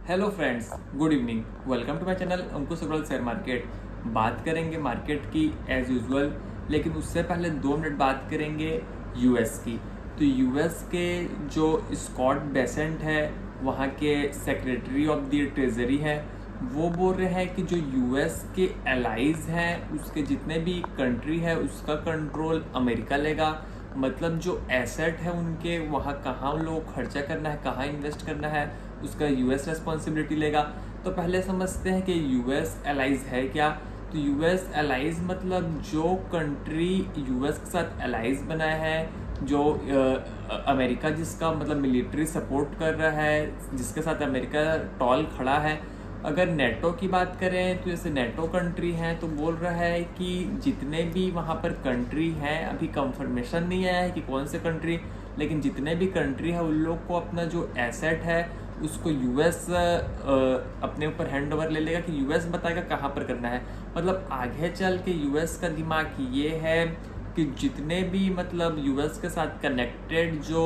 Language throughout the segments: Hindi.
Hello friends, good evening. Welcome to my channel Ankush Agrawal share market. बात करेंगे मार्केट की एज यूजुअल, लेकिन उससे पहले 2 मिनट बात करेंगे यूएस की। तो यूएस के जो स्कॉट बेसेंट है, वहाँ के सेक्रेटरी ऑफ द ट्रेजरी है, वो बोल रहे हैं कि जो यूएस के एलाइज हैं, उसके जितने भी कंट्री है, उसका कंट्रोल अमेरिका लेगा। मतलब जो एसेट है उनके, वहाँ कहाँ लोग खर्चा करना है, कहाँ इन्वेस्ट करना है, उसका यूएस रिस्पॉन्सिबिलिटी लेगा। तो पहले समझते हैं कि यूएस एलाइज है क्या। तो यूएस एलाइज मतलब जो कंट्री यूएस के साथ एलाइज बनाया है, जो अमेरिका जिसका मतलब मिलिट्री सपोर्ट कर रहा है, जिसके साथ अमेरिका टॉल खड़ा है। अगर नेटो की बात करें तो जैसे नेटो कंट्री हैं, तो बोल रहा है कि जितने भी वहाँ पर कंट्री हैं, अभी कंफर्मेशन नहीं आया है कि कौन से कंट्री, लेकिन जितने भी कंट्री है उन लोग को अपना जो एसेट है उसको यूएस अपने ऊपर हैंड ओवर ले लेगा कि यूएस बताएगा कहाँ पर करना है। मतलब आगे चल के यूएस का दिमाग ये है कि जितने भी मतलब यूएस के साथ कनेक्टेड जो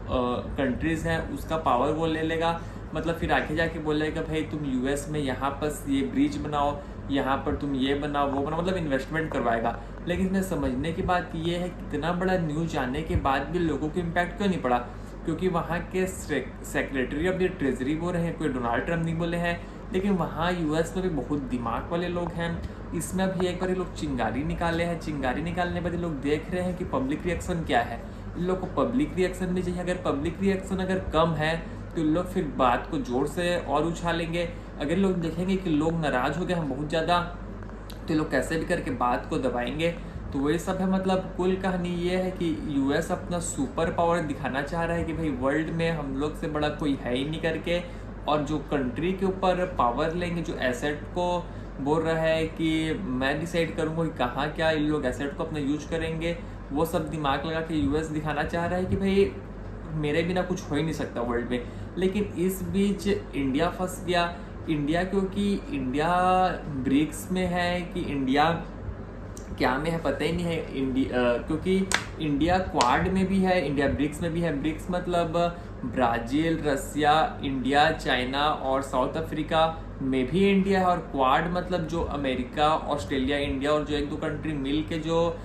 कंट्रीज़ हैं उसका पावर वो ले लेगा। मतलब फिर आगे जाके बोलेगा भाई तुम यूएस में यहाँ पर ये ब्रिज बनाओ, यहाँ पर तुम ये बनाओ वो बनाओ, मतलब इन्वेस्टमेंट करवाएगा। लेकिन इसमें समझने की बात ये है कि इतना बड़ा न्यूज़ आने के बाद भी लोगों को इम्पैक्ट क्यों नहीं पड़ा। क्योंकि वहाँ के सेक्रेटरी ऑफ द ट्रेजरी बोल रहे हैं, कोई डोनाल्ड ट्रम्प नहीं बोले हैं। लेकिन वहाँ यूएस में भी बहुत दिमाग वाले लोग हैं। इसमें भी एक बार ये लोग चिंगारी निकाले हैं। चिंगारी निकालने पर ये लोग देख रहे हैं कि पब्लिक रिएक्शन क्या है। इन लोग को पब्लिक रिएक्शन भी चाहिए। अगर पब्लिक रिएक्शन अगर कम है तो इन लोग फिर बात को जोर से और उछालेंगे। अगर लोग देखेंगे कि लोग नाराज हो गए हैं बहुत ज़्यादा, तो लोग कैसे भी करके बात को दबाएंगे। तो वही सब है। मतलब कुल कहानी ये है कि यूएस अपना सुपर पावर दिखाना चाह रहा है कि भाई वर्ल्ड में हम लोग से बड़ा कोई है ही नहीं करके। और जो कंट्री के ऊपर पावर लेंगे, जो एसेट को बोल रहा है कि मैं डिसाइड करूँगा कि कहाँ क्या इन लोग एसेट को अपना यूज करेंगे, वो सब दिमाग लगा के यूएस दिखाना चाह रहा है कि भाई मेरे बिना कुछ हो ही नहीं सकता वर्ल्ड में। लेकिन इस बीच इंडिया फंस गया। इंडिया क्योंकि इंडिया ब्रिक्स में है कि इंडिया क्या में है पता ही नहीं है। क्योंकि इंडिया क्वाड में भी है, इंडिया ब्रिक्स में भी है। ब्रिक्स मतलब ब्राज़ील, रसिया, इंडिया, चाइना और साउथ अफ्रीका में भी इंडिया है। और क्वाड मतलब जो अमेरिका, ऑस्ट्रेलिया, इंडिया और जो एक दो कंट्री मिल के जो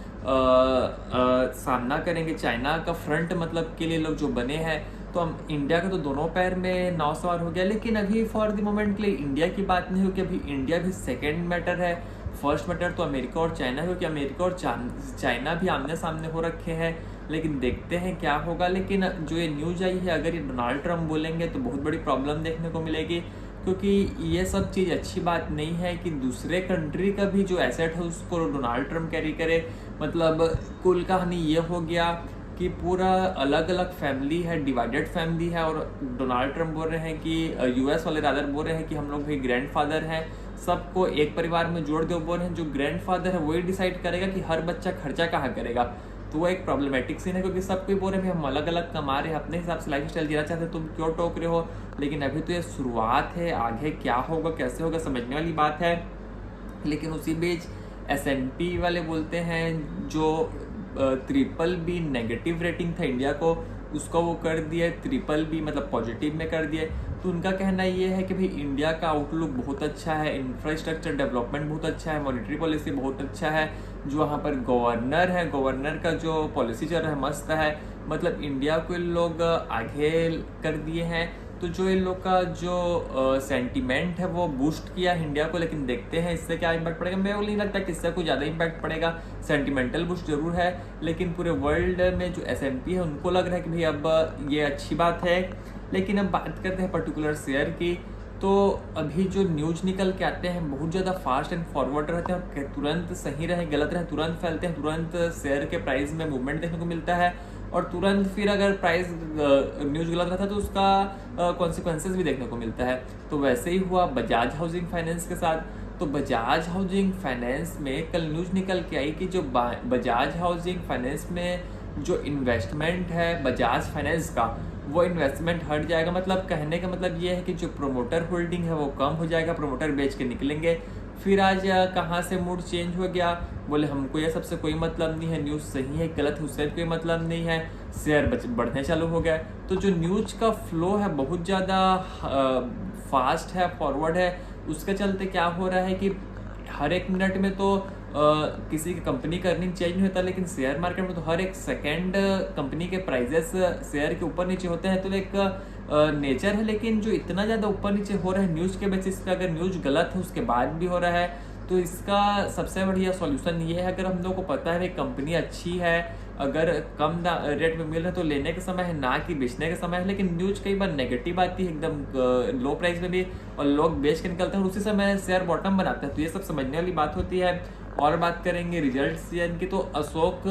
सामना करेंगे चाइना का फ्रंट मतलब के लिए लोग जो बने हैं। तो हम इंडिया का तो दोनों पैर में नाव सवार हो गया। लेकिन अभी फॉर द मोमेंट के लिए इंडिया की बात नहीं होगी। अभी इंडिया भी सेकेंड मैटर है। फर्स्ट मैटर तो अमेरिका और चाइना है, क्योंकि अमेरिका और चाइना भी आमने सामने हो रखे हैं। लेकिन देखते हैं क्या होगा। लेकिन जो ये न्यूज़ आई है, अगर ये डोनाल्ड ट्रम्प बोलेंगे तो बहुत बड़ी प्रॉब्लम देखने को मिलेगी। क्योंकि ये सब चीज़ अच्छी बात नहीं है कि दूसरे कंट्री का भी जो एसेट है उसको डोनाल्ड ट्रम्प कैरी करे। मतलब कुल कहानी ये हो गया कि पूरा अलग अलग फैमिली है, डिवाइडेड फैमिली है। और डोनाल्ड ट्रम्प बोल रहे हैं कि यूएस वाले रादर बोल रहे हैं कि हम लोग भी ग्रैंडफादर हैं, सबको एक परिवार में जोड़ दो। बोल रहे हैं जो ग्रैंडफादर है वही डिसाइड करेगा कि हर बच्चा खर्चा कहाँ करेगा। तो वो एक प्रॉब्लमेटिक सीन है, क्योंकि सब कोई बोल रहे हैं हम अलग अलग कमा रहे हैं, अपने हिसाब से लाइफ स्टाइल जीना चाहते हैं, तुम क्यों टोक रहे हो। लेकिन अभी तो ये शुरुआत है, आगे क्या होगा कैसे होगा समझने वाली बात है। लेकिन उसी बीच S&P वाले बोलते हैं जो BBB नेगेटिव रेटिंग था इंडिया को, उसको वो कर दिया BBB मतलब पॉजिटिव में कर दिए। तो उनका कहना ये है कि भाई इंडिया का आउटलुक बहुत अच्छा है, इंफ्रास्ट्रक्चर डेवलपमेंट बहुत अच्छा है, मॉनेटरी पॉलिसी बहुत अच्छा है। जो वहाँ पर गवर्नर है, गवर्नर का जो पॉलिसी चल रहा है मस्त है। मतलब इंडिया को इन लोग आगे कर दिए हैं। तो जो इन लोग का जो सेंटीमेंट है वो बूस्ट किया इंडिया को। लेकिन देखते हैं इससे क्या इम्पैक्ट पड़ेगा। मेरे को नहीं लगता कि इससे कोई ज़्यादा इम्पैक्ट पड़ेगा। सेंटिमेंटल बूस्ट जरूर है, लेकिन पूरे वर्ल्ड में जो S&P है उनको लग रहा है कि भाई अब ये अच्छी बात है। लेकिन अब बात करते हैं पर्टिकुलर शेयर की। तो अभी जो न्यूज़ निकल के आते हैं बहुत ज़्यादा फास्ट एंड फॉरवर्ड रहते हैं, और तुरंत सही रहे गलत रहे तुरंत फैलते हैं, तुरंत शेयर के प्राइस में मूवमेंट देखने को मिलता है। और तुरंत फिर अगर प्राइस न्यूज़ गलत रहता है तो उसका कॉन्सिक्वेंसेस भी देखने को मिलता है। तो वैसे ही हुआ बजाज हाउसिंग फाइनेंस के साथ। तो बजाज हाउसिंग फाइनेंस में कल न्यूज़ निकल के आई कि जो बजाज हाउसिंग फाइनेंस में जो इन्वेस्टमेंट है बजाज फाइनेंस का, वो इन्वेस्टमेंट हट जाएगा। मतलब कहने का मतलब ये है कि जो प्रोमोटर होल्डिंग है वो कम हो जाएगा, प्रोमोटर बेच के निकलेंगे। फिर आज कहाँ से मूड चेंज हो गया, बोले हमको ये सबसे कोई मतलब नहीं है, न्यूज़ सही है गलत है उससे कोई मतलब नहीं है, शेयर बढ़ने चालू हो गया। तो जो न्यूज़ का फ्लो है बहुत ज़्यादा फास्ट है, फॉरवर्ड है, उसके चलते क्या हो रहा है कि हर एक मिनट में तो किसी की कंपनी का अर्निंग चेंज नहीं होता, लेकिन शेयर मार्केट में तो हर एक सेकेंड कंपनी के प्राइजेस शेयर के ऊपर नीचे होते हैं। तो एक नेचर है, लेकिन जो इतना ज़्यादा ऊपर नीचे हो रहा है न्यूज़ के बेसिस पे, अगर न्यूज़ गलत है उसके बाद भी हो रहा है, तो इसका सबसे बढ़िया सॉल्यूशन ये है, अगर हम लोग को पता है कि कंपनी अच्छी है, अगर कम रेट में मिल रहा है तो लेने का समय है, ना कि बेचने का समय है। लेकिन न्यूज़ कई बार नेगेटिव आती है एकदम लो प्राइस में भी, और लोग बेच के निकलते हैं और उसी समय शेयर बॉटम बनाते हैं। तो ये सब समझने वाली बात होती है। और बात करेंगे रिजल्ट्स की, तो अशोक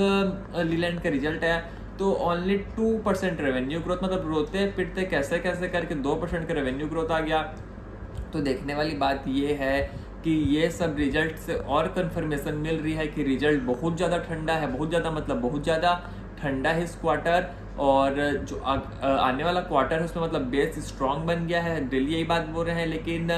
लीलैंड का रिजल्ट है, तो ओनली 2% रेवेन्यू ग्रोथ, मतलब रोते पिटते कैसे कैसे करके 2% का रेवेन्यू ग्रोथ आ गया। तो देखने वाली बात ये है कि ये सब रिजल्ट से और कंफर्मेशन मिल रही है कि रिजल्ट बहुत ज़्यादा ठंडा है, बहुत ज़्यादा मतलब बहुत ज़्यादा ठंडा है इस क्वार्टर। और जो आने वाला क्वार्टर है उसमें मतलब बेस स्ट्रांग बन गया है, डेली यही बात बोल रहे हैं। लेकिन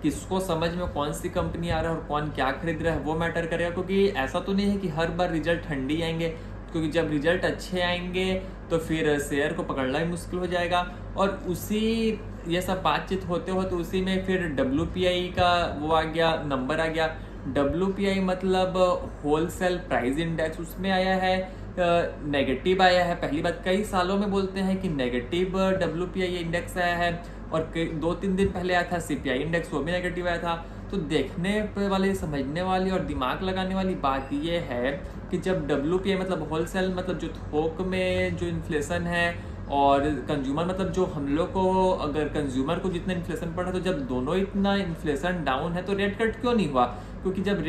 किसको समझ में कौन सी कंपनी आ रहा है और कौन क्या खरीद रहा है वो मैटर करेगा, क्योंकि ऐसा तो नहीं है कि हर बार रिजल्ट ठंडी आएंगे, क्योंकि जब रिजल्ट अच्छे आएंगे तो फिर शेयर को पकड़ना भी मुश्किल हो जाएगा। और उसी ये सब बातचीत होते होते उसी में फिर WPI का वो आ गया, नंबर आ गया। WPI मतलब होलसेल प्राइस इंडेक्स, उसमें आया है नेगेटिव आया है। पहली बात, कई सालों में बोलते हैं कि नेगेटिव WPI इंडेक्स आया है, और 2-3 दिन पहले आया था CPI इंडेक्स, वो भी नेगेटिव आया था। तो देखने पे वाले, समझने वाली और दिमाग लगाने वाली बात ये है कि जब WPI मतलब होलसेल, मतलब जो थोक में जो इन्फ्लेशन है, और कंज्यूमर मतलब जो हम लोग को, अगर कंज्यूमर को जितना इन्फ्लेशन पड़ा, तो जब दोनों इतना इन्फ्लेशन डाउन है तो रेट कट क्यों नहीं हुआ? क्योंकि जब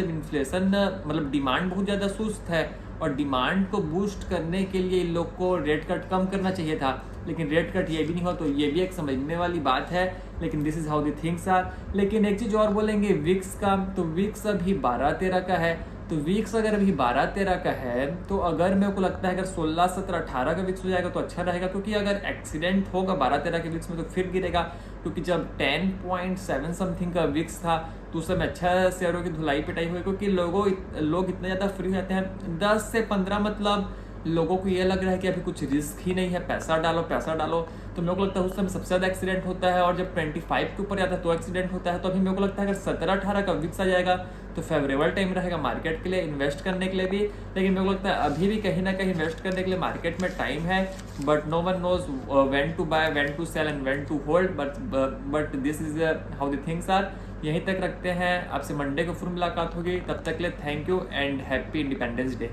इन्फ्लेशन मतलब डिमांड बहुत ज़्यादा सुस्त है, और डिमांड को बूस्ट करने के लिए इन लोग को रेट कट कम करना चाहिए था, लेकिन रेट कट ये भी नहीं हुआ। तो ये भी एक समझने वाली बात है, लेकिन this is how the things are. लेकिन एक चीज़ और बोलेंगे विक्स का, तो विक्स अभी 12-13 का है। तो विक्स अगर अभी 12-13 का है, तो अगर मेरे को लगता है अगर 16-17-18 का विक्स हो जाएगा तो अच्छा रहेगा, क्योंकि अगर एक्सीडेंट होगा 12-13 के विक्स में तो फिर गिरेगा। क्योंकि जब 10.7 समथिंग का विक्स था तो उस समय अच्छा शेयरों की धुलाई पिटाई हुई, क्योंकि लोग इतने ज़्यादा फ्री हो जाते हैं। 10 से 15 मतलब लोगों को ये लग रहा है कि अभी कुछ रिस्क ही नहीं है, पैसा डालो पैसा डालो। तो मेरे को लगता है उस समय सबसे ज़्यादा एक्सीडेंट होता है, और जब 25 के ऊपर जाता है तो एक्सीडेंट होता है। तो अभी मेरे को लगता है अगर 17-18 का विक्स आ जाएगा तो फेवरेबल टाइम रहेगा मार्केट के लिए, इन्वेस्ट करने के लिए भी। लेकिन मेरे को लगता है अभी भी कहीं ना कहीं इन्वेस्ट करने के लिए मार्केट में टाइम है, but no one knows when to buy, when to sell and when to hold, but this is how the things are. यहीं तक रखते हैं, आपसे मंडे को फिर मुलाकात होगी। तब तक के लिए thank you and happy independence day.